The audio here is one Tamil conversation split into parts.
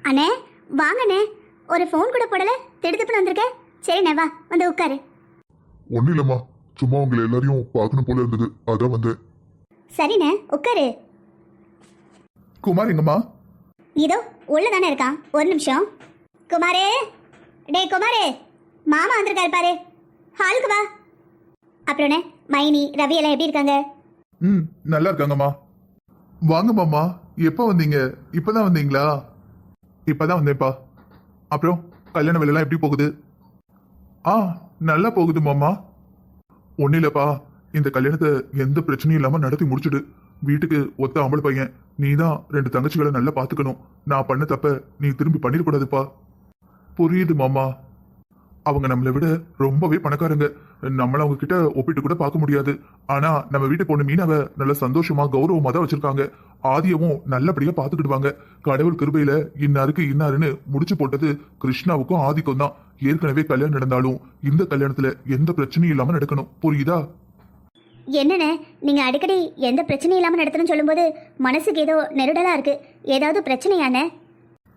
அண்ணே வாங்கண்ணே, ஒரு ஃபோன் கூட போடல, திடுத்துப்புன்னு வந்திருக்க. சரிண்ணே வா, வந்து உட்காரு. ஒன்றும் இல்லைம்மா, சும்மா உங்களை எல்லாரையும் பார்க்கணும் போல இருந்தது, அதான் வந்தேன். சரிண்ணே உட்காரு. குமார் எங்கம்மா? இதோ உள்ளதானே இருக்கான், ஒரு நிமிஷம். குமாரே, டே குமாரே, மாமா வந்திருக்காரு பாரு, ஹாலுக்கு வா. அப்புறம்ண்ணே மைனி ரவி எல்லாம் எப்படி இருக்காங்க? நல்லா இருக்காங்கம்மா. வாங்க மாமா, எப்போ வந்தீங்க? இப்பதான் வந்தீங்களா? இப்பதான் வந்தேன்ப்பா. அப்புறம் கல்யாண வேலையெல்லாம் எப்படி போகுது? நல்லா போகுது மாமா. ஒன்னும் இல்லப்பா, இந்த கல்யாணத்தை எந்த பிரச்சனையும் இல்லாம நடத்தி முடிச்சுடு. வீட்டுக்கு ஒத்த ஆம்பளை பையன், நீ தான் 2 தங்கச்சிகளை நல்லா பாத்துக்கணும். நான் பண்ண தப்ப நீ திரும்பி பண்ணிடக்கூடாதுப்பா. புரியுது மாமா. அவங்க நம்மளை விட ரொம்பவே பணக்காரங்க, நம்மள அவங்க கிட்ட ஒப்பிட்டு கூட பார்க்க முடியாது. ஆனா நம்ம வீட்டு பொண்ணு மீனாவை நல்ல சந்தோஷமா கௌரவமா தான் வச்சிருக்காங்க. ஆதியவும் நல்லபடியா பாத்துக்கிடுவாங்க. கடவுள் கிருபையில இன்னாருக்கு இன்னாருன்னு முடிச்சு போட்டது கிருஷ்ணாவுக்கும் ஆதிக்கும் தான். ஏற்கனவே கல்யாணம் நடந்தாலும் இந்த கல்யாணத்துல எந்த பிரச்சனையும் இல்லாம நடக்கணும், புரியுதா? என்னண்ணே நீங்க அடிக்கடி எந்த பிரச்சனையும் இல்லாம நடத்தணும்னு சொல்லும்போது மனசுக்கு ஏதோ நெருடலா இருக்கு. ஏதாவது பிரச்சனையாண்ணே?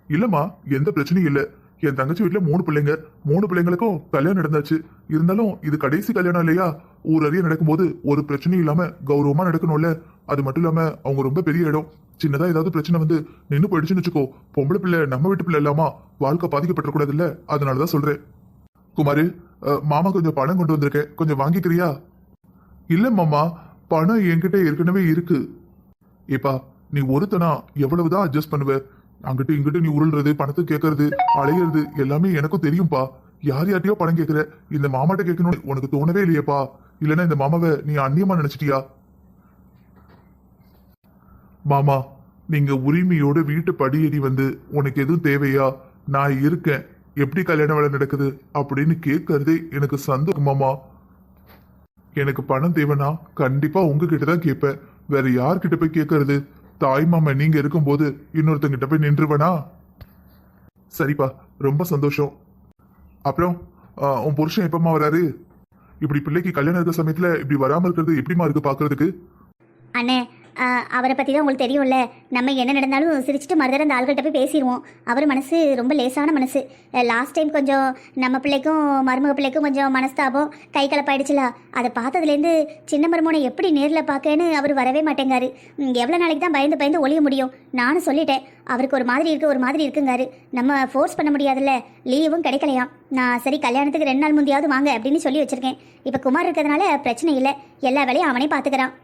இல்லம்மா, எந்த பிரச்சனையும் இல்ல. என் தங்கச்சி வீட்டுல 3 பிள்ளைங்க, 3 பிள்ளைங்களுக்கும் கல்யாணம் நடந்தாச்சு. இருந்தாலும் இது கடைசி கல்யாணம் இல்லையா? ஊர் அறிய நடக்கும்போது ஒரு பிரச்சனையும் இல்லாம கௌரவமா நடக்கணும்ல. அது மட்டும் இல்லாம அவங்க ரொம்ப பெரிய இடம். சின்னதா ஏதாவது பிரச்சனை வந்து நின்னு போயிடுச்சுன்னு வச்சுக்கோ, பொம்பளை பிள்ளை நம்ம வீட்டு பிள்ளை இல்லாமா வாழ்க்கை பாதிக்கப்பட்டக்கூடாது இல்ல, அதனாலதான் சொல்றேன். குமாரு, மாமா கொஞ்சம் பணம் கொண்டு வந்திருக்கேன், கொஞ்சம் வாங்கிக்கிறியா? இல்ல மாமா, பணம் என்கிட்ட ஏற்கனவே இருக்கு. ஏப்பா, நீ ஒருத்தனா எவ்வளவுதான் அட்ஜஸ்ட் பண்ணுவ? அங்கிட்டு இங்கிட்டு நீ உருள்றது, பணத்தை கேட்கறது, அலையிறது எல்லாமே எனக்கும் தெரியும்பா. யார் யார்ட்டையோ பணம் கேட்கிற, இந்த மாமாட்ட கேட்கணும்னு உனக்கு தோணவே இல்லையேப்பா? இல்லைன்னா இந்த மாமாவை நீ அந்நியமா நினைச்சிட்டியா? மாமா, நீங்க உரிமையோட வீட்டு படியேறி வந்து உனக்கு எதுவும் தேவையா, நான் இருக்கேன், எப்படி கல்யாண வேலை நடக்குது அப்படின்னு கேட்கறதே எனக்கு சந்தோஷம் மாமா. எனக்கு பணம் தேவைன்னா கண்டிப்பா உங்ககிட்ட தான் கேட்பேன். வேற யார்கிட்ட போய் கேட்கறது? தாய் மாமா நீங்க இருக்கும்போது இன்னொருத்தங்கிட்ட போய் நின்றுவனா? சரிப்பா, ரொம்ப சந்தோஷம். அப்புறம் உன் புருஷன் எப்பமா வராரு? இப்படி பிள்ளைக்கு கல்யாணம் இருக்கிற சமயத்துல இப்படி வராம இருக்கிறது எப்படிமா இருக்கு பாக்குறதுக்கு? அண்ணே அவரை பற்றி தான் உங்களுக்கு தெரியும்ல. நம்ம என்ன நடந்தாலும் சிரிச்சுட்டு மறுதர அந்த ஆள்கிட்ட போய் பேசிடுவோம். அவர் மனசு ரொம்ப லேசான மனசு. லாஸ்ட் டைம் கொஞ்சம் நம்ம பிள்ளைக்கும் மருமக பிள்ளைக்கும் கொஞ்சம் மனஸ்தாபம் கை கலப்பாயிடுச்சுல. அதை பார்த்ததுலேருந்து சின்ன மருமனை எப்படி நேரில் பார்க்கன்னு அவர் வரவே மாட்டேங்காரு. எவ்வளோ நாளைக்கு தான் பயந்து பயந்து ஒழிய முடியும்? நானும் சொல்லிட்டேன், அவருக்கு ஒரு மாதிரி இருக்குது, ஒரு மாதிரி இருக்குங்காரு. நம்ம ஃபோர்ஸ் பண்ண முடியாதுல்ல, லீவும் கிடைக்கலையாம். நான் சரி கல்யாணத்துக்கு 2 நாள் முந்தையாவது வாங்க அப்படின்னு சொல்லி வச்சுருக்கேன். இப்போ குமார் இருக்கிறதுனால பிரச்சனை இல்லை, எல்லா வேலையும் அவனே பார்த்துக்கிறான்.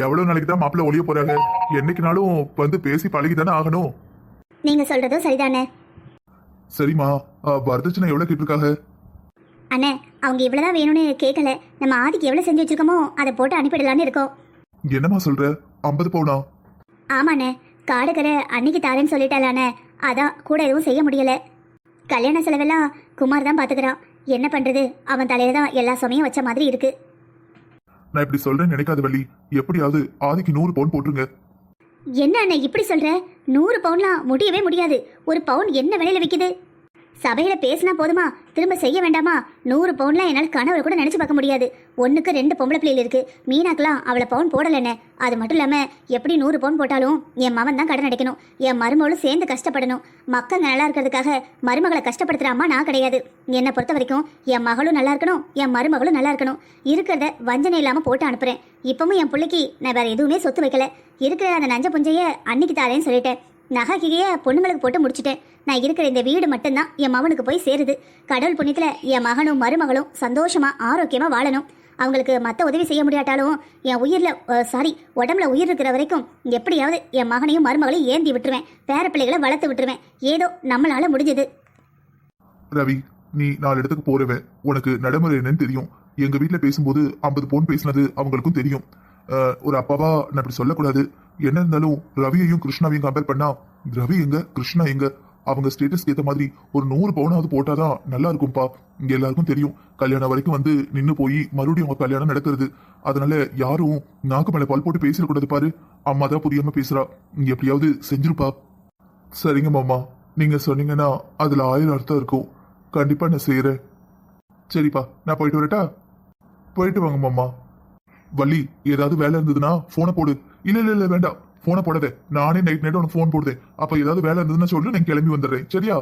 எவ்வளவு நாளைக்கு தான் மாப்பிள்ள ஒளிய போறாங்க? என்னைக்குனாலும் வந்து பேசி பழகி தானே ஆகணும். நீங்க சொல்றதும் சரிதானே. சரிம்மா, வரதட்சணை எவ்வளவு கேட்டிருக்காங்க? அண்ணே அவங்க இவ்வளவுதான் வேணும்னு கேட்கல. நம்ம ஆதிக்கு எவ்வளவு செஞ்சு வச்சிருக்கோமோ அதை போட்டு அனுப்பிடலான்னு இருக்கோம். என்னம்மா சொல்ற? 50 பவுனா? ஆமாண்ணே, காடுகரை அன்னைக்கு தாரேன்னு சொல்லிட்டாலானே, அதான் கூட எதுவும் செய்ய முடியல. கல்யாண செலவெல்லாம் குமார் தான் பாத்துக்கிறான். என்ன பண்றது, அவன் தலையில தான் எல்லா சுமையும் வச்ச மாதிரி இருக்கு. நான் இப்படி சொல்றேன்னு நினைக்காத வள்ளி, எப்படியாவது ஆதிக்கு 100 பவுன் போட்டுருங்க. என்ன அண்ணே இப்படி சொல்ற? 100 பவுன்லாம் முடியவே முடியாது. ஒரு பவுன் என்ன விலையில விற்கிது? சபையில பேசினா போதுமா, திரும்ப செய்ய வேண்டாமா? 100 பவுன்லாம் என்னால் கனவுல கூட நினைச்சு பார்க்க முடியாது. 1க்கு 2 பொம்பளை பிள்ளைகள் இருக்கு. மீனாக்கெல்லாம் அவளை பவுன் போடலண்ணே. அது மட்டும் இல்லாம எப்படி 100 பவுன் போட்டாலும் என் மவன் தான் கடன் அடைக்கணும், என் மருமகளும் சேர்ந்து கஷ்டப்படணும். மக்கள் நல்லா இருக்கிறதுக்காக மருமகளை கஷ்டப்படுத்துற அம்மா நான் கிடையாது. என்னை பொறுத்த வரைக்கும் என் மகளும் நல்லா இருக்கணும், என் மருமகளும் நல்லா இருக்கணும். இருக்கிறத வஞ்சனை இல்லாம போட்டு அனுப்புறேன். இப்பவும் என் பிள்ளைக்கு நான் வேற எதுவுமே சொத்து வைக்கல. இருக்கிற அந்த நஞ்ச புஞ்சைய அன்னைக்கு தாரேன்னு சொல்லிட்டேன். நகைக்கிய பொண்ணுங்களுக்கு போட்டு முடிச்சுட்டேன். நான் இருக்கிற இந்த வீடு மட்டும்தான் என் மகனுக்கு போய் சேருது. கடவுள் புண்ணியத்துல என் மகனும் மருமகளும் சந்தோஷமா ஆரோக்கியமா வாழணும். அவங்களுக்கு மற்ற உதவி செய்ய முடியாட்டாலும் என் உடம்புல உயிர் இருக்கிற வரைக்கும் எப்படியாவது என் மகனையும் மருமகளையும் ஏந்தி விட்டுருவேன். பேர பிள்ளைகளை வளர்த்து விட்டுருவேன். ஏதோ நம்மளால முடிஞ்சது. ரவி, நீ 4 இடத்துக்கு போறவன், உனக்கு நடைமுறை என்னன்னு தெரியும். எங்க வீட்டுல பேசும்போது 50 பவுன் பேசினது அவங்களுக்கும் தெரியும். ஒரு அப்பாவா நான் இப்படி சொல்லக்கூடாது. என்ன இருந்தாலும் ரவியையும் கிருஷ்ணாவையும் கம்பேர் பண்ணா ரவி எங்க கிருஷ்ணா எங்க? அவங்க ஸ்டேட்டஸ்க்கு ஏற்ற மாதிரி ஒரு 100 பவுனாவது போட்டாதான் நல்லா இருக்கும்பா. இங்க எல்லாருக்கும் தெரியும், கல்யாணம் வரைக்கும் வந்து நின்று போய் மறுபடியும் அவங்க கல்யாணம் நடக்கிறது. அதனால யாரும் நாக்கு மேல பால் போட்டு பேசிடக்கூடாது. பாரு, அம்மா தான் புரியாம பேசுறா, இங்க எப்படியாவது செஞ்சிருப்பா. சரிங்க மாமா, நீங்க சொன்னீங்கன்னா அதுல 1000 அர்த்தம் இருக்கும். கண்டிப்பா நான் செய்யறேன். சரிப்பா, நான் போயிட்டு வரட்டா? போயிட்டு வாங்க மாமா. வள்ளி, ஏதாவது வேலை இருந்ததுன்னா போனை போடு. இல்ல இல்ல இல்ல வேண்டாம், போனை போடாத. நானே நைட் உனக்கு போன் போடுதேன். அப்ப ஏதாவது வேலை இருந்ததுன்னா சொல்லு, நான் கிளம்பி வந்துடுறேன். சரியா?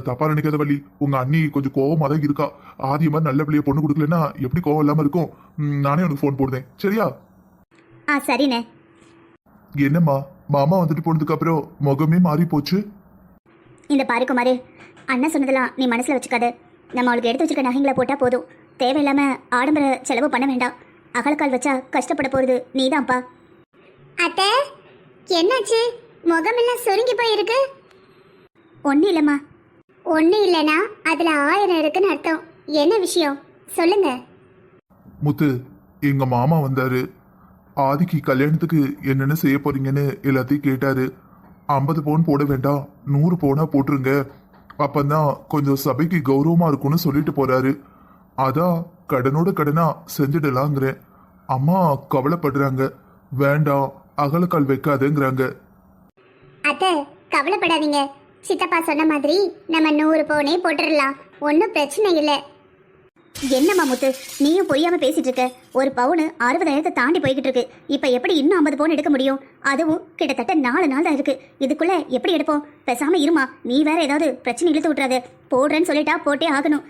தப்பா நினைக்காத வள்ளி. உங்க அண்ணி கொஞ்சம் கோவமா தான் இருக்கா. ஆதி மாதிரி நல்ல பிள்ளைய பொண்ணு கொடுக்கலன்னா எப்படி கோவம் இல்லாம இருக்கும்? நானே உனக்கு போன் போடுதேன். சரியா? சரிண்ணே. என்னம்மா, மாமா வந்துட்டு போனதுக்கு அப்புறம் முகமே மாறி போச்சு. இந்த பாரு குமாரு, அண்ணன் சொன்னதெல்லாம் நீ மனசுல வச்சுக்காத. நம்ம அவளுக்கு எடுத்து வச்சிருக்க நகைங்களை போட்டா போதும். தேவையில்லாம ஆடம்பர செலவு பண்ண வேண்டாம். அகலக்கால் வச்சா கஷ்டப்பட போறது நீதான்ப்பா. அத்தை, என்னாச்சு? முகமெல்லாம் சுருங்கி போயிருக்கு. ஒன்றும் இல்லைம்மா. ஒன்றும் இல்லைனா அதில் 1000 இருக்குன்னு அர்த்தம். என்ன விஷயம் சொல்லுங்க. முத்து, எங்க மாமா வந்தாரு. ஆதிக்கு கல்யாணத்துக்கு என்னென்ன செய்ய போறீங்கன்னு எல்லாத்தையும் கேட்டாரு. 50 பவுன் போட வேண்டாம், 100 பவுனா போட்டுருங்க. அப்பந்தான் கொஞ்சம் சபைக்கு கௌரவமா இருக்கும்னு சொல்லிட்டு போறாரு. அதான் கடனோட கடனா செஞ்சிடலாங்கிறேன். அம்மா கவலைப்படுறாங்க. வேண்டாம், அகலக்கால் வைக்காதேங்கிறாங்க. அத்தை, கவலைப்படாதீங்க. சித்தப்பா சொன்ன மாதிரி நம்ம 100 பவுனே போட்டுடலாம். ஒன்றும் பிரச்சனை இல்லை. என்னம்மா முத்து, நீயும் பொய்யாம பேசிட்டு இருக்க. ஒரு பவுனு 60,000 தாண்டி போய்கிட்டு இருக்கு. இப்ப எப்படி இன்னும் 50 பவுன் எடுக்க முடியும்? அதுவும் கிட்டத்தட்ட 4 நாள் தான் இருக்கு. இதுக்குள்ள எப்படி எடுப்போம்? பேசாம இருமா. நீ வேற ஏதாவது பிரச்சனை இழுத்து விட்டுறாது. போடுறேன்னு சொல்லிட்டா போட்டே ஆகணும்.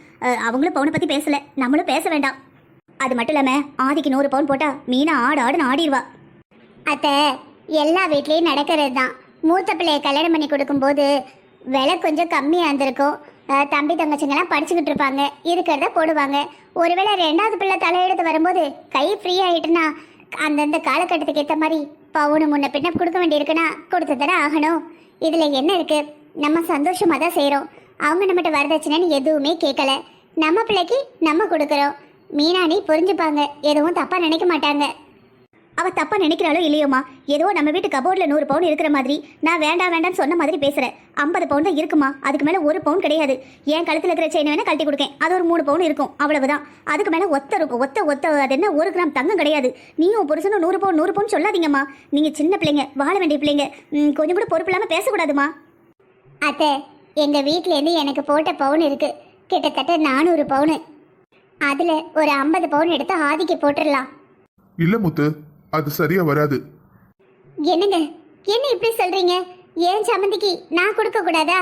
அவங்களும் பவுனை பத்தி பேசல, நம்மளும் பேச வேண்டாம். அது மட்டும் இல்லாம ஆதிக்கு 100 பவுன் போட்டா மீனா ஆடுன்னு ஆடிடுவா. அத்தை, எல்லா வீட்லயும் நடக்கிறது தான். மூத்த பிள்ளைய கல்யாணம் பண்ணி கொடுக்கும்போது விலை கொஞ்சம் கம்மியாக இருந்திருக்கும். தம்பி தங்கச்சிங்கெல்லாம் படிச்சுக்கிட்டு இருப்பாங்க, இருக்கிறத போடுவாங்க. ஒருவேளை 2வது பிள்ளை தலையெடுத்து வரும்போது கை ஃப்ரீ ஆகிட்டுனா அந்தந்த காலகட்டத்துக்கு ஏற்ற மாதிரி பவுனு முன்ன பின்ன கொடுக்க வேண்டியிருக்குன்னா கொடுத்து தானே ஆகணும். இதில் என்ன இருக்கு? நம்ம சந்தோஷமாக தான் செய்கிறோம். அவங்க நம்மகிட்ட வரதட்சணைன்னு எதுவுமே கேட்கல. நம்ம பிள்ளைக்கு நம்ம கொடுக்குறோம். மீனாணி புரிஞ்சுப்பாங்க, எதுவும் தப்பாக நினைக்க மாட்டாங்க. அவ தப்பா நினைக்கிறாளோ இல்லையோமா, ஏதோ நம்ம வீட்டு கபோர்ட்ல 100 பவுன் இருக்கிற மாதிரி நான் வேண்டாம் வேண்டாம்னு சொன்ன மாதிரி பேசுறேன். 50 பவுன் தான் இருக்குமா, அதுக்கு மேல 1 பவுன் கிடையாது. என் கழுத்துல இருக்கிற செயின் வேணா கழட்டி கொடுக்கேன், அது ஒரு 3 பவுன் இருக்கும், அவ்வளவுதான். அதுக்கு மேல ஒத்த இருக்கும். ஒத்த அது என்ன 1 கிராம் தங்கம் கிடையாது. நீயும் புருஷனும் 100 பவுன் சொல்லாதீங்கம்மா. நீங்க சின்ன பிள்ளைங்க, வாழ வேண்டிய பிள்ளைங்க. கொஞ்சம் கூட பொறுப்பு இல்லாம பேசக்கூடாதுமா. அத்தை, எங்க வீட்டுல இருந்து எனக்கு போட்ட பவுன் இருக்கு, கிட்டத்தட்ட 400 பவுன். அதுல ஒரு 50 பவுன் எடுத்து ஆதிக்கு போட்டுடலாம். இல்ல முத்து, அது சரியா வராது. என்னங்க, என்ன இப்படி சொல்றீங்க? ஏன் சம்மந்திக்கு நான் கொடுக்க கூடாதா?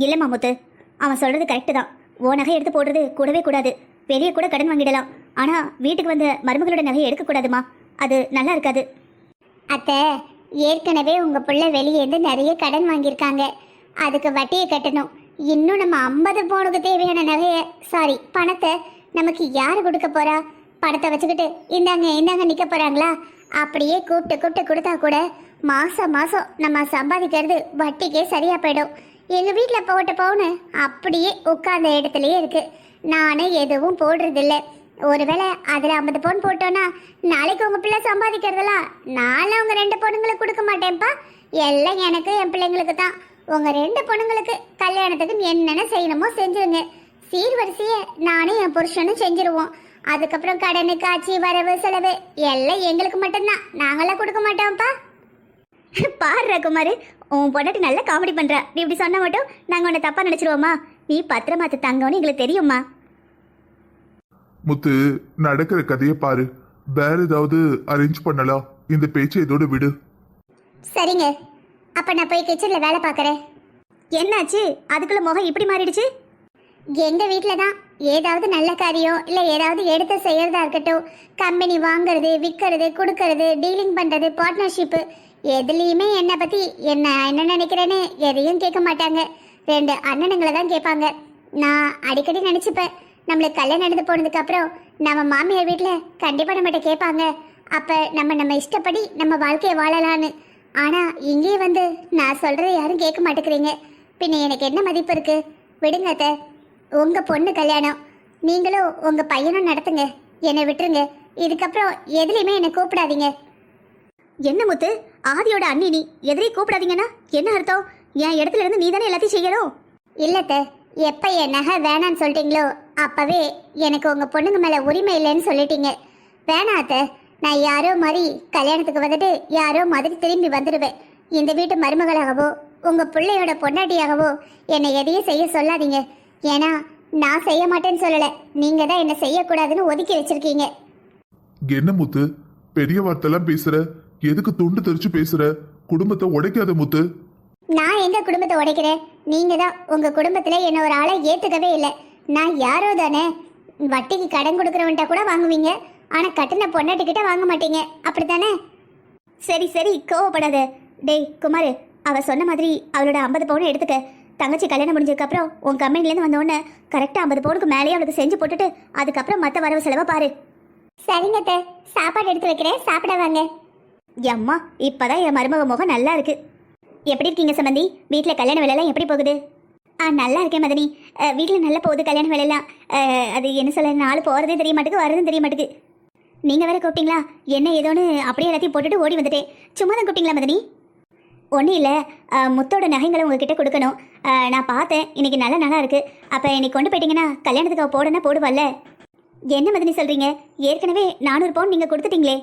இல்லம்மா முத்து, அவன் சொல்றது கரெக்டு தான். ஓ நகை எடுத்து போடுறது கூடவே கூடாது. வெளியே கூட கடன் வாங்கிடலாம். ஆனா வீட்டுக்கு வந்த மருமகளோட நகையை எடுக்கக்கூடாதுமா, அது நல்லா இருக்காது. அத்தை, ஏற்கனவே உங்க பிள்ளை வெளியேந்து நிறைய கடன் வாங்கியிருக்காங்க. அதுக்கு வட்டியை கட்டணும். இன்னும் நம்ம 50 பவுனுக்கு தேவையான நகையை, பணத்தை நமக்கு யாரு கொடுக்க போறா? பணத்தை வச்சுக்கிட்டு இந்தாங்க நிக்க போறாங்களா? அப்படியே கூப்பிட்டு கொடுத்தா கூட மாசம் நம்ம சம்பாதிக்கிறது வட்டிக்கே சரியா போயிடும். எங்க வீட்டுல போட்ட பவுனு அப்படியே உட்கார்ந்த இடத்துலயே இருக்கு. நானே எதுவும் போடுறதில்ல. ஒருவேளை அதுல 50 பவுன் போட்டோன்னா நாளைக்கு உங்க பிள்ளை சம்பாதிக்கிறதெல்லாம் நானும் உங்க 2 பொண்ணுங்களை கொடுக்க மாட்டேன்ப்பா. எல்லாம் எனக்கு, என் பிள்ளைங்களுக்கு தான். உங்க 2 பொண்ணுங்களுக்கு கல்யாணத்துக்கு என்னென்ன செய்யணுமோ செஞ்சிருங்க. சீர்வரிசைய நானும் என் புருஷனும் செஞ்சிருவோம். அதுக்கப்புறம் கடனு, காட்சி, வரவு, செலவு எல்லாம் எங்களுக்கு மட்டும்தான். நாங்களாம் கொடுக்க மாட்டோம்ப்பா. பாடுற குமாரு, உன் பொண்டாட்டி நல்ல காமெடி பண்ற. நீ இப்படி சொன்ன மட்டும் நாங்க உன்னை தப்பா நினைச்சிருவோமா? நீ பத்திரமாத்து தங்கன்னு எங்களுக்கு தெரியுமா? முத்து, நடக்கிற கதையை பாரு. வேற ஏதாவது அரேஞ்ச் பண்ணலாம். இந்த பேச்சை இதோட விடு. சரிங்க, அப்ப நான் போய் கிச்சன்ல வேலை பார்க்கறேன். என்னாச்சு? அதுக்குள்ள முகம் இப்படி மாறிடுச்சு? எங்க வீட்டுல தான் ஏதாவது நல்ல காரியம் இல்லை ஏதாவது எடுத்து செய்யறதா இருக்கட்டும், கம்பெனி வாங்குறது, விற்கிறது, கொடுக்கறது, டீலிங் பண்றது, பார்ட்னர்ஷிப்பு, எதுலேயுமே என்னை பற்றி என்ன நினைக்கிறேன்னு எதையும் கேட்க மாட்டாங்க. 2 அண்ணனுங்களை தான் கேட்பாங்க. நான் அடிக்கடி நினச்சிப்பேன், நம்மளுக்கு கல்யாணம் நடந்து போனதுக்கு அப்புறம் நம்ம மாமியார் வீட்டில் கண்டிப்பாக நம்மகிட்ட கேட்பாங்க. அப்போ நம்ம இஷ்டப்படி நம்ம வாழ்க்கையை வாழலான்னு. ஆனால் இங்கேயே வந்து நான் சொல்கிறத யாரும் கேட்க மாட்டேங்கிறீங்க. பின்ன எனக்கு என்ன மதிப்பு இருக்குது? விடுங்க அத்தை, உங்கள் பொண்ணு கல்யாணம், நீங்களும் உங்கள் பையனும் நடத்துங்க. என்னை விட்டுருங்க. இதுக்கப்புறம் எதுலேயுமே என்னை கூப்பிடாதீங்க. என்ன முத்து, ஆதியோட அண்ணி நீ எதிரையும் கூப்பிடாதீங்கன்னா என்ன அர்த்தம்? என் இடத்துல இருந்து நீ தானே எல்லாத்தையும் செய்யணும். இல்லத்த, எப்போ என் நகை வேணான்னு சொல்லிட்டீங்களோ அப்போவே எனக்கு உங்கள் பொண்ணுங்க மேலே உரிமை இல்லைன்னு சொல்லிட்டீங்க. வேணாத்த, நான் யாரோ மாதிரி கல்யாணத்துக்கு வந்துட்டு யாரோ மாதிரி திரும்பி வந்துடுவேன். இந்த வீட்டு மருமகளாகவோ உங்கள் பிள்ளையோட பொண்டாட்டியாகவோ என்னை எதையும் செய்ய சொல்லாதீங்க. ஏன்னா நான் செய்ய மாட்டேன்னு சொல்லலை, நீங்கள் தான் என்னை செய்யக்கூடாதுன்னு ஒதுக்கி வச்சிருக்கீங்க. என்ன முத்து, பெரிய வார்த்தைலாம் பேசுற? எதுக்கு துண்டு தெரிச்சு பேசுற? குடும்பத்தை உடைக்காத முத்து. நான் எங்க குடும்பத்தை உடைக்கிறேன்? நீங்க தான் உங்க குடும்பத்துல என்ன ஒரு ஆளை ஏத்துக்கவே இல்லை. நான் யாரோ தானே. வட்டிக்கு கடன் கொடுக்கறவன்ட்ட கூட வாங்குவீங்க, ஆனா கட்டின பொண்டாட்டிக்கிட்ட வாங்க மாட்டீங்க, அப்படித்தானே? சரி சரி, கோவப்படாத. டேய் குமார், அவ சொன்ன மாதிரி அவளோட 50 பவுன் எடுத்துக்க. தங்கச்சி கல்யாணம் முடிஞ்சதுக்கப்புறம் உன் கம்பெனிலேருந்து வந்த உடனே கரெக்டாக 50 பவுனுக்கு மேலேயே அவளுக்கு செஞ்சு போட்டுட்டு அதுக்கப்புறம் மற்ற வரவு செலவை பாரு. சரிங்க அத்தை, சாப்பாடு எடுத்து வைக்கிறேன், சாப்பிட வாங்க. அம்மா, இப்போதான் என் மருமக முகம் நல்லா இருக்கு. எப்படி இருக்கீங்க சம்பந்தி? வீட்டில் கல்யாண வேலையெல்லாம் எப்படி போகுது? நல்லா இருக்கேன் மதனி. வீட்டில் நல்லா போகுது கல்யாண வேலையெல்லாம். அது என்ன சொல்ல, நாள் போகிறதே தெரிய மாட்டேங்குது, வரதும் தெரிய மாட்டேங்குது. நீங்கள் வேற கூப்பிட்டீங்களா? என்ன ஏதோன்னு அப்படியே எல்லாத்தையும் போட்டுட்டு ஓடி வந்துட்டேன். சும்மா தான் கூப்பிட்டீங்களா மதனி? ஒன்றும் இல்லை, முத்தோட நகைங்களை உங்ககிட்ட கொடுக்கணும். நான் பார்த்தேன், இன்னைக்கு நல்ல நல்லா இருக்குது. அப்போ இன்னைக்கு கொண்டு போயிட்டீங்கன்னா கல்யாணத்துக்கு அவள் போடனா போடுவாள்ல. என்ன மதனி சொல்கிறீங்க? ஏற்கனவே 400 பவுன் நீங்கள் கொடுத்துட்டீங்களே.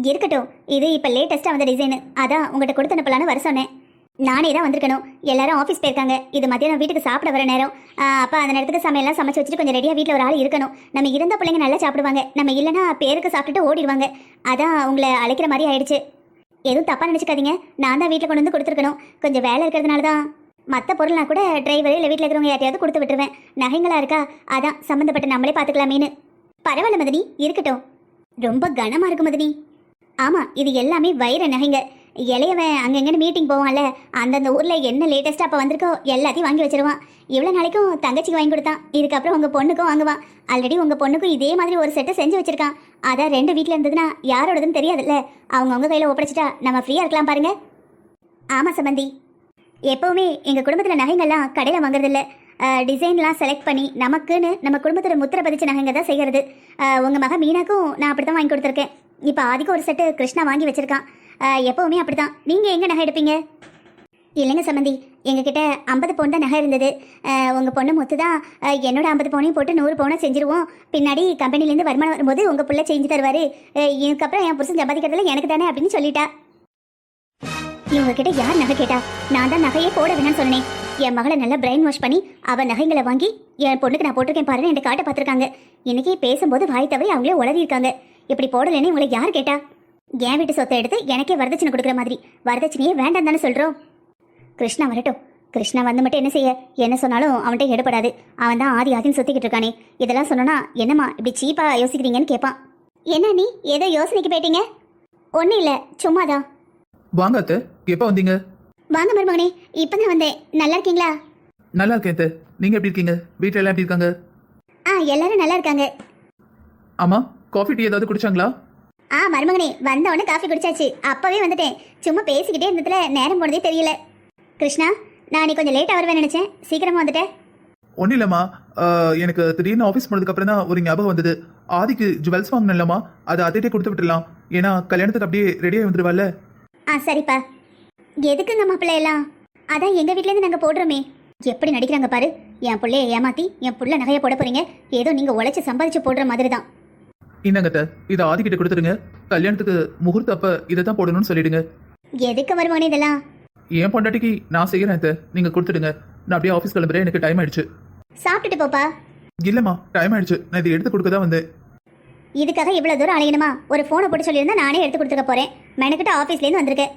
இருக்கட்டும், இது இப்போ லேட்டஸ்ட்டாக வந்த டிசைனு, அதான் உங்கள்கிட்ட கொடுத்து அனுப்பலான்னு வர சொன்னேன். நானே தான் வந்திருக்கணும். எல்லாரும் ஆஃபீஸ் போயிருக்காங்க. இது மத்தியானம் வீட்டுக்கு சாப்பிட வர நேரம். அப்போ அந்த நேரத்துக்கு சமையல்லாம் சமைச்சு வச்சுட்டு கொஞ்சம் ரெடியாக வீட்டில் ஒரு ஆள் இருக்கணும். நம்ம இருந்த பிள்ளைங்க நல்லா சாப்பிடுவாங்க, நம்ம இல்லைன்னா பேருக்கு சாப்பிட்டுட்டு ஓடிடுவாங்க. அதான் உங்களை அழைக்கிற மாதிரி ஆயிடுச்சு. எதுவும் தப்பாக நினச்சிக்காதீங்க. நான் தான் வீட்டில் கொண்டு வந்து கொடுத்துருக்கணும். கொஞ்சம் வேலை இருக்கிறதுனால தான். மற்ற பொருள்னா கூட டிரைவர் இல்லை வீட்டில் இருக்கிறவங்க யார்ட்டையாவது கொடுத்து விட்டுருவேன். நகைங்களா இருக்கா, அதான் சம்மந்தப்பட்ட நம்மளே பார்த்துக்கலாமேனு. பரவாயில்ல மதனி, இருக்கட்டும். ரொம்ப கனமாக இருக்கு மதனி. ஆமாம், இது எல்லாமே வைர நகைங்க. இளையவன் அங்கங்கன்னு மீட்டிங் போவான்ல, அந்தந்த ஊரில் என்ன லேட்டஸ்ட்டாக அப்போ வந்திருக்கோ எல்லாத்தையும் வாங்கி வச்சிருவான். இவ்வளோ நாளைக்கும் தங்கச்சிக்கு வாங்கி கொடுத்தான், இதுக்கப்புறம் உங்கள் பொண்ணுக்கும் வாங்குவான். ஆல்ரெடி உங்கள் பொண்ணுக்கும் இதே மாதிரி ஒரு செட்டை செஞ்சு வச்சிருக்கான். அதான் 2 வீட்டில் இருந்ததுன்னா யாரோடதுன்னு தெரியாதுல்ல. அவங்கவுங்க கையில் ஒப்படைச்சிட்டா நம்ம ஃப்ரீயாக இருக்கலாம் பாருங்க. ஆமாம் சம்பந்தி, எப்போவுமே எங்கள் குடும்பத்தில் நகைங்கள்லாம் கடையில் வாங்குறதில்ல. டிசைன்லாம் செலக்ட் பண்ணி நமக்குன்னு நம்ம குடும்பத்தோட முத்திரை பதிச்ச நகைங்க தான் செய்கிறது. உங்கள் மக மீனாக்கும் நான் அப்படி தான் வாங்கி கொடுத்துருக்கேன். இப்போ ஆதிக்கும் ஒரு செட்டு கிருஷ்ணா வாங்கி வச்சுருக்கான். எப்போவுமே அப்படி தான். நீங்கள் எங்கே நகை எடுப்பீங்க? இல்லைங்க சம்பந்தி, எங்ககிட்ட 50 பவுன் தான் நகை இருந்தது. உங்கள் பொண்ணு முத்து தான் என்னோட 50 பவுனையும் போட்டு 100 பவுனை செஞ்சுருவோம். பின்னாடி கம்பெனிலேருந்து வருமானம் வரும்போது உங்கள் பிள்ளை செஞ்சு தருவார். இதுக்கப்புறம் என் புருஷன் சம்பாதிக்கிறதுல எனக்கு தானே அப்படின்னு சொல்லிட்டா. இவங்ககிட்ட யார் நகை கேட்டா? நான் தான் நகையே போட வேணான்னு சொன்னேன். என் மகளை நல்லா பிரெயின் வாஷ் பண்ணி அவள் நகைங்களை வாங்கி என் பொண்ணுக்கு நான் போட்டிருக்கேன் பாருன்னு என் காட்ட பார்த்துருக்காங்க. இன்னைக்கு பேசும்போது வாய் தவறி அவங்களே உளறி இருக்காங்க. இப்படி போடலைன்னு உங்களை யார் கேட்டா? என் வீட்டு சொத்தை எடுத்து எனக்கே வரதட்சணை கொடுக்குற மாதிரி. வரதட்சணையே வேண்டாம் தானே சொல்கிறோம். கிருஷ்ணா வரட்டும். கிருஷ்ணா வந்து மட்டும் என்ன செய்ய? என்ன சொன்னாலும் அவன்கிட்ட எடுபடாது. அவன் தான் ஆதின்னு சுற்றிக்கிட்டு இருக்கானே. இதெல்லாம் சொன்னோன்னா என்னம்மா இப்படி சீப்பாக யோசிக்கிறீங்கன்னு கேட்பான். என்ன நீ ஏதோ யோசனைக்கு போயிட்டீங்க? ஒன்றும் இல்லை, சும்மாதான். வாங்க அத்தை, எப்போ வந்தீங்க? வாங்க மருமகனே, இப்போ தான் வந்தேன். நல்லா இருக்கீங்களா? நல்லா இருக்கேன் அத்தை. நீங்கள் எப்படி இருக்கீங்க? வீட்டில் எல்லாம் எப்படி இருக்காங்க? எல்லாரும் நல்லா இருக்காங்க. ஆமாம், காஃபி டீ ஏதாவது குடிச்சாங்களா? மருமகனே, வந்த உடனே காஃபி குடிச்சாச்சு. அப்போவே வந்துட்டேன். சும்மா பேசிக்கிட்டே இருந்ததுல நேரம் போனதே தெரியல. கிருஷ்ணா, நான் நீ கொஞ்சம் லேட்டாக வருவேன்னு நினச்சேன், சீக்கிரமாக வந்துட்டேன். ஒன்றும் இல்லைம்மா, எனக்கு திடீர்னு ஆஃபீஸ் போனதுக்கப்புறம் தான் ஒரு ஞாபகம் வந்தது. ஆதிக்கு ஜுவல்ஸ் வாங்கினலாமா, அதை அதே கொடுத்து விட்டுடலாம். ஏன்னா கல்யாணத்துக்கு அப்படியே ரெடியாகி வந்துடுவாள்ல. சரிப்பா. எதுக்குங்க மாப்பிள்ளை எல்லாம்? அதான் எங்கள் வீட்டிலேருந்து நாங்கள் போடுறோமே. எப்படி நடிக்கிறாங்க பாரு. என் பிள்ளைய ஏமாற்றி என் புள்ள நகையை போட போகிறீங்க. ஏதோ நீங்கள் உழைச்சி சம்பாதிச்சு போடுற மாதிரி தான். இந்தாங்க அத்தை, இதை ஆதிக்கிட்ட கொடுத்துருங்க. கல்யாணத்துக்கு முகூர்த்த அப்போ இதை தான் போடணும்னு சொல்லிடுங்க. எதுக்கு வருவானே இதெல்லாம்? என் பொண்டாட்டிக்கு நான் செய்கிறேன் அத்தை, நீங்கள் கொடுத்துடுங்க. நான் அப்படியே ஆஃபீஸ் கிளம்புறேன், எனக்கு டைம் ஆயிடுச்சு. சாப்பிட்டுட்டு போப்பா. இல்லைம்மா, டைம் ஆயிடுச்சு. நான் இதை எடுத்து கொடுக்க தான் வந்தேன். இதுக்காக இவ்வளோ தூரம் அலையணுமா? ஒரு ஃபோனை போட்டு சொல்லியிருந்தா நானே எடுத்து கொடுத்துக்க போகிறேன். மெனக்கிட்ட ஆஃபீஸ்லேருந்து வந்திருக்கேன்.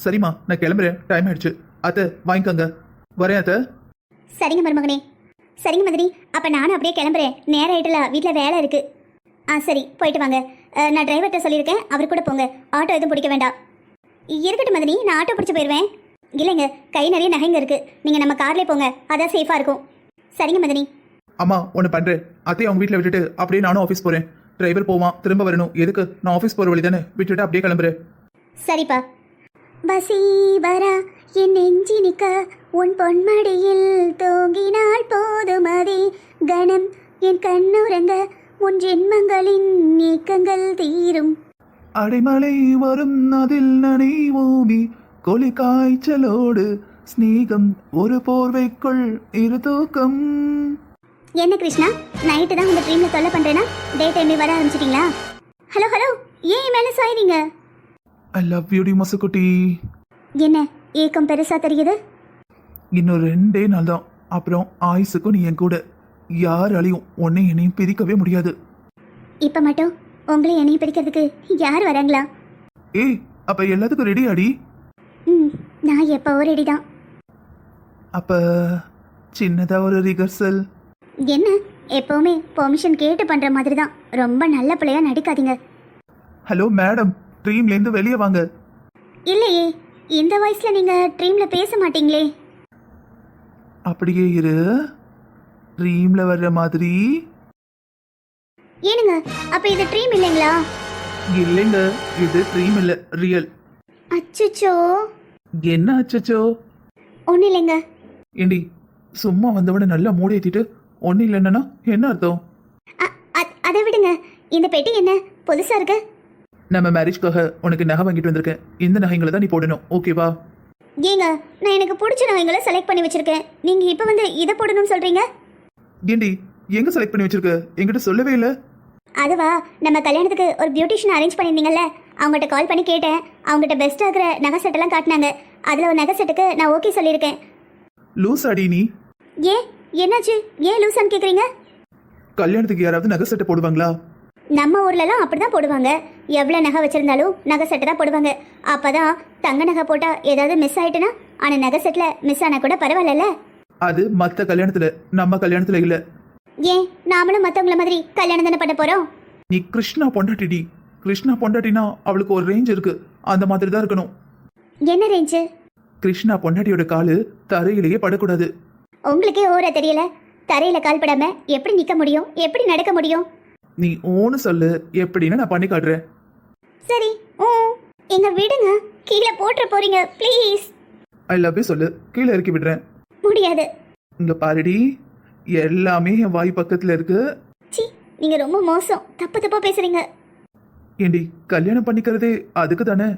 சரிம்மா, நான் கிளம்புறேன், டைம் ஆயிடுச்சு. அத்தை வாங்கிக்கோங்க. வரேன் அத்தை. சரிங்க மருமகனே. சரிங்க மதினி, அப்போ நானும் அப்படியே கிளம்புறேன். நேரம் ஆயிட்டல, வீட்டில் வேலை இருக்கு. சரி, போயிட்டு வாங்க. நான் டிரைவர்கிட்ட சொல்லியிருக்கேன், அவர் கூட போங்க. ஆட்டோ எதுவும் பிடிக்க வேண்டாம். இருக்கட்டும் மதினி, நான் ஆட்டோ பிடிச்சி போயிடுவேன். இல்லைங்க, கை நிறைய நகைங்க இருக்கு. நீங்கள் நம்ம கார்லேயே போங்க, அதான் சேஃபாக இருக்கும். சரிங்க மதினி. அம்மா, ஒன்று பண்ணுறேன். அத்தையை அவங்க வீட்டில் விட்டுட்டு அப்படியே நானும் ஆஃபீஸ் போகிறேன். டிரைவர் போவான், திரும்ப வரணும். எதுக்கு? நான் ஆஃபீஸ் போகிற வழி தானே, விட்டுட்டு அப்படியே கிளம்புறேன். சரிப்பா. வசீவரா என் நெஞ்சி நிற்க உன் பொன்மடியில் தூங்கினால் போதுமதி கணம் என் கண்ணுறங்க உன் ஜென்மங்களின் நீக்கங்கள் தீரும். அடைமலை வரும் அதில் நனைவோமி கொலி காய்ச்சலோடு ஸ்நேகம் ஒரு போர்வைக்குள் இரு தூக்கம். என்ன கிருஷ்ணா, நைட்டு தான் உங்கள் ட்ரீமில் தொல்லை பண்ணுறேன்னா டே டைமே வர ஆரம்பிச்சிட்டிங்களா? ஹலோ ஹலோ, ஏன் மேலே சாயிறீங்க? ஐ லவ் யூ டி மசுக்குட்டி. என்ன ஏக்கம் பெருசாக தெரியுது? இன்னும் 2 நாள் தான், அப்புறம் ஆயுசுக்கும் நீ என் கூட. யாராலையும் உன்னை என்னையும் பிரிக்கவே முடியாது. இப்போ மட்டும் உங்களை என்னையும் பிடிக்கிறதுக்கு யார் வராங்களா? ஏய், அப்ப எல்லாத்துக்கும் ரெடி ஆடி. ம் நான் எப்போ ரெடி தான். அப்ப சின்னதா ஒரு ரிகர்சல். என்ன எப்பவுமே பெர்மிஷன் கேட்டு பண்ற மாதிரி தான். ரொம்ப நல்ல பிள்ளையா நடிக்காதீங்க. ஹலோ மேடம், ட்ரீம்லேருந்து வெளியே வாங்க. இல்லையே, இந்த வயசுல நீங்க ட்ரீம்ல பேச மாட்டீங்களே. அப்படியே இரு, ட்ரீம்ல வர்ற மாதிரி. ஏனுங்க, அப்ப இது ட்ரீம் இல்லைங்களா? இல்லைங்க, இது ட்ரீம் இல்ல, ரியல். அச்சச்சோ. என்ன அச்சச்சோ? ஒன்றும் இல்லைங்க. ஏண்டி, சும்மா வந்தவன நல்லா மூடி ஏத்திட்டு ஒன்னும் இல்லைன்னா என்ன அர்த்தம்? அதை விடுங்க. இந்த பெட்டி என்ன புதுசா இருக்கு? நம்ம மேரேஜ்க்காக உனக்கு நகை வாங்கிட்டு வந்திருக்கேன். இந்த நகைங்களை தான் நீ போடணும், ஓகேவா? ஏங்க, நான் எனக்கு பிடிச்ச நகைங்களை செலக்ட் பண்ணி வச்சிருக்கேன். நீங்க இப்ப வந்து இதை போடணும்னு சொல்றீங்க? ஏண்டி, எங்க செலக்ட் பண்ணி வச்சிருக்க? என்கிட்ட சொல்லவே இல்லை. அதுவா, நம்ம கல்யாணத்துக்கு ஒரு பியூட்டிஷியன் அரேஞ்ச் பண்ணியிருந்தீங்கல்ல, அவங்ககிட்ட கால் பண்ணி கேட்டேன். அவங்ககிட்ட பெஸ்ட்டாக இருக்கிற நகை செட்டெல்லாம் காட்டினாங்க. அதில் ஒரு நகை செட்டுக்கு நான் ஓகே சொல்லியிருக்கேன். லூஸ் அடி நீ. ஏன், என்னாச்சு? ஏன் லூசான்னு கேட்குறீங்க? கல்யாணத்துக்கு யாராவது நகை செட்டை போடுவாங்களா? நம்ம ஊர்லலாம் அப்படிதான் போடுவாங்க. எவ்வளோ நகை வச்சிருந்தாலும் நகை செட்டு தான் போடுவாங்க. அப்பதான் தங்க நகை போட்டா ஏதாவது மிஸ் ஆயிட்டுனா, ஆனால் நகை செட்டில் மிஸ் ஆனால் கூட பரவாயில்லல்ல. அது மற்ற கல்யாணத்துல, நம்ம கல்யாணத்துல இல்ல. ஏன், நாமளும் மற்றவங்கள மாதிரி கல்யாணம் தானே பண்ண போறோம்? நீ கிருஷ்ணா பொண்டாட்டிடி. கிருஷ்ணா பொண்டாட்டினா அவளுக்கு ஒரு ரேஞ்ச் இருக்கு, அந்த மாதிரி தான் இருக்கணும். என்ன ரேஞ்சு? கிருஷ்ணா பொண்டாட்டியோட காலு தரையிலேயே படக்கூடாது. உங்களுக்கே ஓர தெரியல. தரையில கால் படாம எப்படி நிக்க முடியும்? எப்படி நடக்க முடியும்? நீ ஓன்னு சொல்லு, எப்படின்னு நான் பண்ணி காட்டுறேன். சரி, எங்க விடுங்க. கீழே போட்டுற போறீங்க, ப்ளீஸ். ஐ லவ் யூ சொல்லு, கீழே இறக்கி விடுறேன். முடியாது. இங்க பாருடி, எல்லாமே என் வாய் பக்கத்துல இருக்கு. சி, நீங்க ரொம்ப மோசம். தப்பு தப்பா பேசுறீங்க. ஏண்டி, கல்யாணம் பண்ணிக்கிறதே அதுக்கு தானே.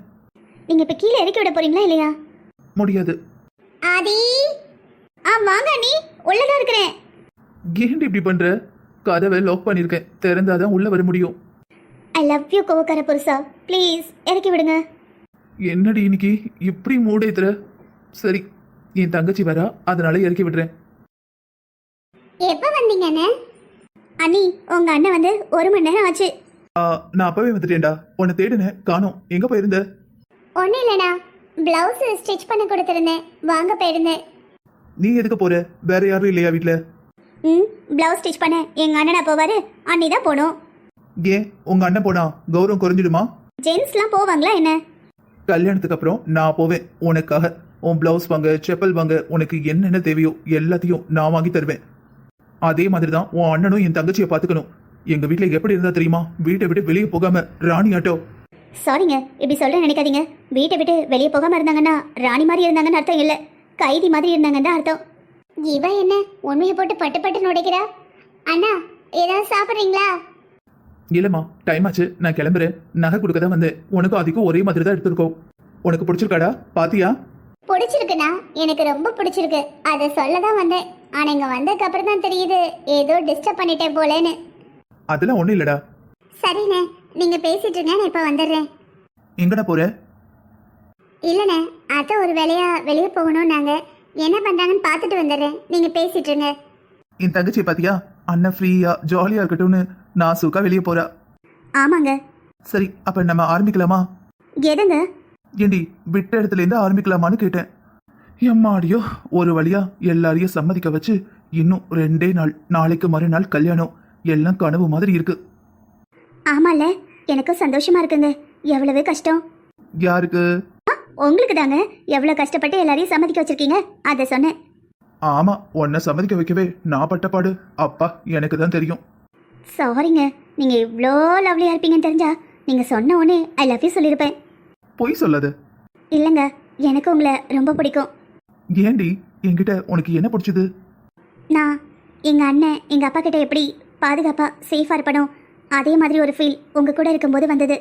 நீங்க இப்ப கீழே இறக்கி விட போறீங்களா இல்லையா? முடியாது. ஆதி, வாங்க, நீ உள்ளதான் இருக்கிறேன். ஏண்டி இப்படி பண்ற? கதவை லாக் பண்ணிருக்கேன், திறந்தாதான் உள்ள வர முடியும். ஐ லவ் யூ கோவக்கார புருஷா, ப்ளீஸ் இறக்கி விடுங்க. என்னடி இன்னைக்கு இப்படி மூடேத்துற? சரி, என் தங்கச்சி வரா, அதனால இறக்கி விடுறேன். எப்ப வந்தீங்கண்ணே? அண்ணி, உங்க அண்ணன் வந்து 1 மணி நேரம் ஆச்சு. நான் அப்பவே வந்துட்டேன்டா. உன்னை தேடுனேன், காணோம். எங்க போயிருந்த? ஒன்றும் இல்லைண்ணா, பிளவுஸ் ஸ்டிச் பண்ண கொடுத்துருந்தேன், வாங்க போயிருந்தேன். நீ எதுக்கு போற? வேற யாரும் இல்லையா வீட்டுல? பிளவுஸ் ஸ்டிச் பண்ண எங்க அண்ணனா போவாரு, அண்ணி தான் போகணும். ஏன், உங்க அண்ணன் போனா கௌரவம் குறைஞ்சிடுமா? ஜென்ஸ்லாம் போவாங்களா என்ன? கல்யாணத்துக்கு அப்புறம் நான் போவேன் உனக்காக. உன் பிளவுஸ் வாங்க, செப்பல் வாங்க, உனக்கு என்னென்ன தேவையோ எல்லாத்தையும் நான் வாங்கி தருவேன். அதே மாதிரி தான் உன் அண்ணனும் என் தங்கச்சியை பார்த்துக்கணும். எங்க வீட்டுல எப்படி இருந்தா தெரியுமா? வீட்டை விட்டு வெளியே போகாம ராணி ஆட்டோ. சாரிங்க, இப்படி சொல்ல நினைக்காதீங்க. வீட்டை விட்டு வெளியே போகாம இருந்தாங்கன்னா ராணி மாதிரி இருந்தாங்கன்னு அர்த்தம் இல்லை, கைதி மாதிரி இருந்தாங்கன்னு தான் அர்த்தம். இவ என்ன உண்மையை போட்டு பட்டு பட்டு நுடைக்கிறா? அண்ணா, ஏதாவது சாப்பிட்றீங்களா? இல்லம்மா, டைம் ஆச்சு, நான் கிளம்புறேன். நகை கொடுக்க தான் வந்தேன். உனக்கும் அதிகம் ஒரே மாதிரி தான் எடுத்துருக்கோம். உனக்கு பிடிச்சிருக்காடா? பாத்தியா? பிடிச்சிருக்குண்ணா, எனக்கு ரொம்ப பிடிச்சிருக்கு. அதை சொல்ல தான் வந்தேன். ஆனால் இங்கே வந்ததுக்கு அப்புறம் தான் தெரியுது ஏதோ டிஸ்டர்ப் பண்ணிட்டேன் போலேன்னு. அதெல்லாம் ஒண்ணும் இல்லடா. சரிண்ணே, நீங்கள் பேசிட்டு இருங்க, நான் இப்போ வந்துடுறேன். எங்கடா போற? இல்லைண்ணே, அத்தை ஒரு வேலையாக வெளியே போகணும். நாங்கள் என்ன பண்ணுறாங்கன்னு பார்த்துட்டு வந்துடுறேன், நீங்கள் பேசிட்டு இருங்க. என் தங்கச்சியை பாத்தியா? அண்ணன் ஃப்ரீயா ஜாலியா இருக்கட்டும்னு நான் சுக்கா வெளியே போறா. ஆமாங்க. சரி, அப்ப நம்ம ஆரம்பிக்கலாமா? எதுங்க? ஏண்டி, விட்ட இடத்துல இருந்து ஆரம்பிக்கலாமான்னு கேட்டேன். எம்மாடியோ, ஒரு வழியா எல்லாரையும் சம்மதிக்க வச்சு இன்னும் 2 நாள், நாளைக்கு மறுநாள் கல்யாணம். எல்லாம் கனவு மாதிரி இருக்கு. ஆமால, எனக்கும் சந்தோஷமா இருக்குங்க. எவ்வளவு கஷ்டம். யாருக்கு? உங்களுக்கு தாங்க. எவ்வளவு கஷ்டப்பட்டு எல்லாரையும் சம்மதிக்க வச்சிருக்கீங்க, அதை சொன்னேன். ஆமா, உன்னை சம்மதிக்க வைக்கவே நான் பட்ட பாடு அப்பா எனக்கு தான் தெரியும். சாரிங்க, நீங்க இவ்வளோ லவ்லியா இருப்பீங்கன்னு தெரிஞ்சா நீங்க சொன்ன உடனே ஐ லவ் யூ சொல்லியிருப்பேன். பொய் சொல்லாத. இல்லைங்க, எனக்கு உங்களை ரொம்ப பிடிக்கும். ஏண்டி, என்கிட்ட உனக்கு என்ன பிடிச்சது? நான் எங்க அண்ணன் எங்க அப்பா கிட்ட எப்படி பாதுகாப்பா சேஃபா இருப்பனோ அதே மாதிரி ஒரு ஃபீல் உங்க கூட இருக்கும்போது வந்தது.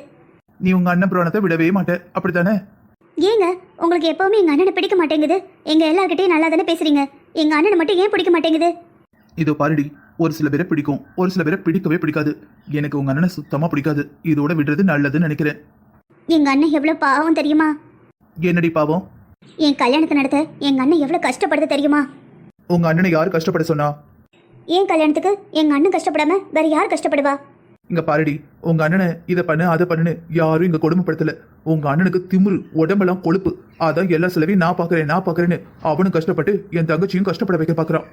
நீ உங்க அண்ணன் புராணத்தை விடவே மாட்டே, அப்படித்தானே? ஏங்க, உங்களுக்கு எப்பவுமே எங்க அண்ணனை பிடிக்க மாட்டேங்குது? எங்க எல்லார்கிட்டையும் நல்லா தானே பேசுறீங்க, எங்க அண்ணனை மட்டும் ஏன் பிடிக்க மாட்டேங்குது? இதோ பாருடி, ஒரு சில பேரை பிடிக்கும், ஒரு சில பேரை பிடிக்கவே பிடிக்காது. எனக்கு உங்க அண்ணனை சுத்தமா பிடிக்காது. இதோட விடுறது நல்லதுன்னு நினைக்கிறேன். எங்க அண்ணன் எவ்வளவு பாவம் தெரியுமா? என்னடி பாவம்? என் கல்யாணத்தை நடத்த எங்க அண்ணன் எவ்வளவு கஷ்டப்படுது தெரியுமா? உங்க அண்ணனை யாரு கஷ்டப்பட சொன்னா? என் கல்யாணத்துக்கு எங்க அண்ணன் கஷ்டப்படாம வேற யார் கஷ்டப்படுவா? இங்க பாருடி, உங்க அண்ணனை இதை பண்ணு அதை பண்ணுன்னு யாரும் இங்க கொடுமைப்படுத்தல. உங்க அண்ணனுக்கு திமிரு, உடம்பெல்லாம் கொழுப்பு. அதான் எல்லா செலவையும் நான் பாக்குறேன்னு அவனும் கஷ்டப்பட்டு என் தங்கச்சியும் கஷ்டப்பட வைக்க பாக்குறான்.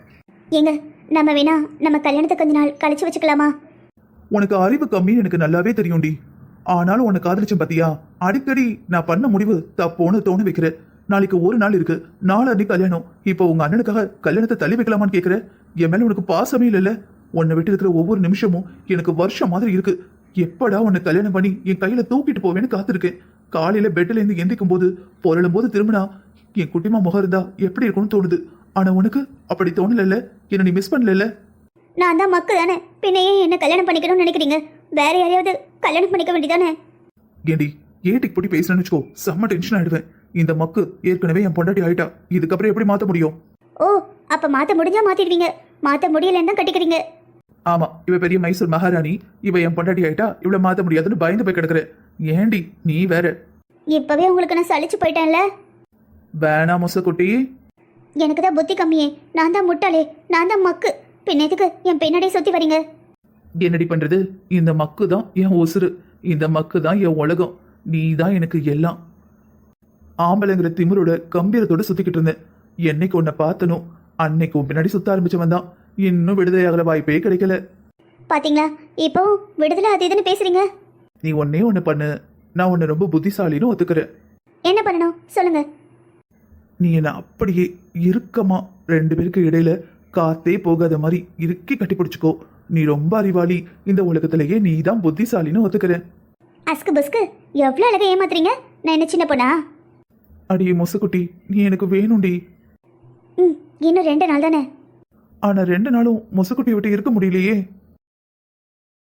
ஏங்க நம்ம வேணா நம்ம கல்யாணத்தை கொஞ்ச நாள் கழிச்சு வச்சுக்கலாமா? உனக்கு அறிவு கம்மின்னு எனக்கு நல்லாவே தெரியும்டி. ஆனாலும் உனக்கு காதலிச்சேன் பாத்தியா, அடிக்கடி நான் பண்ண முடிவு தப்போன்னு தோணு வைக்கிற. நாளைக்கு ஒரு நாள் இருக்கு, நாளை கல்யாணம். இப்போ உங்க அண்ணனுக்காக கல்யாணத்தை தள்ளி வைக்கலாமான்னு கேக்குற. என் மேல உனக்கு பாசமே இல்லைல்ல? உன்னை விட்டு இருக்கிற ஒவ்வொரு நிமிஷமும் எனக்கு வருஷம் மாதிரி இருக்கு. எப்படா உன்னை கல்யாணம் பண்ணி என் கையில தூக்கிட்டு போவேன்னு காத்திருக்கேன். காலையில பெட்ல இருந்து எந்திக்கும் போது பொருளும் போது திரும்பினா என் குட்டிமா முகம் இருந்தா எப்படி இருக்கும்னு தோணுது. ஆனா உனக்கு அப்படி தோணல. என்ன நீ மிஸ் பண்ணல? நான் தான் மக்கு தானே, பின்ன ஏன் என்ன கல்யாணம் பண்ணிக்கணும்னு நினைக்கிறீங்க? வேற யாரையாவது கல்யாணம் பண்ணிக்க வேண்டியதானே? ஏண்டி ஏட்டிக்கு போட்டி பேசுறேன்னு வச்சுக்கோ, செம்ம டென்ஷன் ஆயிடுவேன். இந்த மக்கு ஏற்கனவே என் பொண்டாட்டி ஆயிட்டா, இதுக்கப்புறம் எப்படி மாத்த முடியும்? ஓ, அப்ப மாத்த முடிஞ்சா மாத்திடுவீங்க, மாத்த முடியலன்னு தான் கட்டிக்கிறீங்க. ஆமா, இவ பெரிய மைசூர் மகாராணி, இவ என் பொண்டாட்டி ஆயிட்டா, இவ்வளவு மாத்த முடியாதுன்னு பயந்து போய் கிடக்குற. ஏண்டி நீ வேற? இப்பவே உங்களுக்கு நான் சலிச்சு போயிட்டேன்ல. வேணா மொசக்குட்டி, எனக்கு தான் புத்தி கம்மியே, நான் தான் முட்டாளே, நான் தான் மக்கு. பின்ன எதுக்கு என் பின்னாடியே சுத்தி வரீங்க? என்னடி பண்றது? இந்த மக்கு தான் என் உசுறு, இந்த மக்கு தான் என் உலகம், நீ தான் எனக்கு எல்லாம். ஆம்பளைங்கிற திமிரோட கம்பீரத்தோட சுத்திக்கிட்டு இருந்தேன். என்னைக்கு உன்னை பார்த்தனும் அன்னைக்கு உன் பின்னாடி சுத்த ஆரம்பிச்சவன் தான். இன்னும் விடுதலையாகிற வாய்ப்பே கிடைக்கல. பாத்தீங்களா, இப்போ விடுதலை அது இதுன்னு பேசுறீங்க. நீ ஒன்னே ஒண்ணு பண்ணு, நான் உன்னை ரொம்ப புத்திசாலின்னு ஒத்துக்கிறேன். என்ன பண்ணணும் சொல்லுங்க. நீ என்ன அப்படியே இறுக்கமா 2 பேருக்கு இடையில காத்தே போகாத மாதிரி இறுக்கி கட்டி பிடிச்சுக்கோ. நீ ரொம்ப அறிவாளி, இந்த உலகத்திலேயே நீ தான் புத்திசாலின்னு ஒத்துக்கிறேன். அஸ்கு பஸ்கு, எவ்வளவு அழகா ஏமாத்துறீங்க. நான் என்ன சின்ன பொண்ணா? அடியே மொசக்குட்டி, நீ எனக்கு வேணும்டி. இன்னும் 2 நாள் தானே. ஆனா 2 நாளும் மொசக்குட்டியை விட்டு இருக்க முடியலையே.